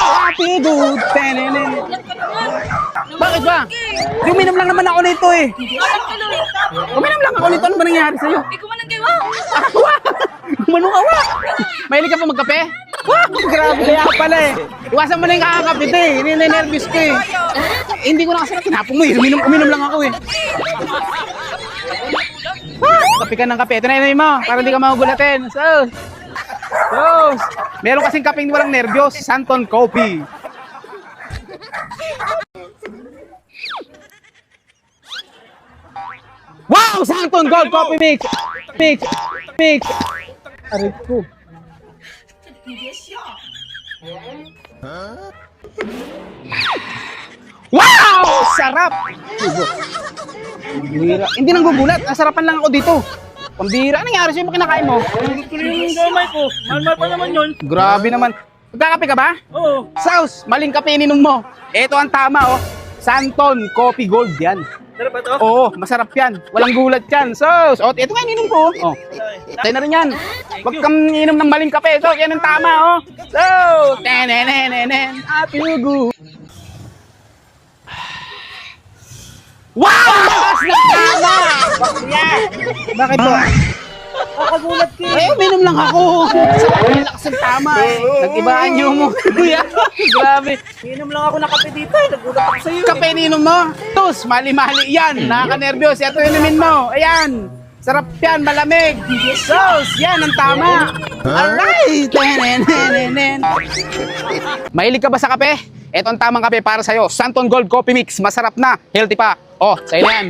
Happy good. Tenenen. Bakit ba? Uminom lang naman ako nito eh. Uminom lang ako nito. Ano ba nangyari sa'yo? Ikaw man ang gawa. Gumanong awa. Mahilig ka pa magkape? Wow, grabe kaya pala eh. Iwasan mo na yung kakakapit eh. Ninenervous ko eh. Hindi ko na kasi tinapong mo eh. Uminom lang ako eh. Kape ka ng kape. Ito na yun mo. Para hindi ka mahugulatin. So, meron kasing kapeng walang nervyos. Santon Coffee. Wow! Santon Gold Coffee Mix! Mix! Aray ko. Wow! Sarap! Pambira. Hindi nang gugulat. Nasarapan lang ako dito. Pambira. Anong nangyari sa'yo? Kinakain mo? Gusto yung gamay ko. Mahal pa naman yun. Grabe naman. Magkakape ka ba? Oo. Saus! Maling kape ininom mo. Ito ang tama oh. Santon Coffee Gold yan. Sarap ba ito? Oo, masarap yan. Walang gulat yan. Sos! O, ito nga ininom ko. Oh. Tayo na rin yan. Huwag kang inom ng maling kape. So, yan ang tama, oh. So, tenenenenen, at you go. Wow! Lakas ng tama! Yan. Bakit ba? Kakagulat ka. Ay, uminom lang ako. Sa lakas ng tama eh. Nag-ibaan niyo mo. Kuya, grabe. Inom lang ako na kape dito eh. Nagulat ako sa'yo. Kape ninom mo. Tus, mali-mali yan. Nakaka-nervyos. Ito inumin mo. Ayan. Sarap yan, malamig. Sus, yan ang tama. Alright. Tenenenenen. Mahilig ka ba sa kape? Ito ang tamang kape para sa'yo. Santon Gold Coffee Mix. Masarap na. Healthy pa. Oh, sa'yo na yan.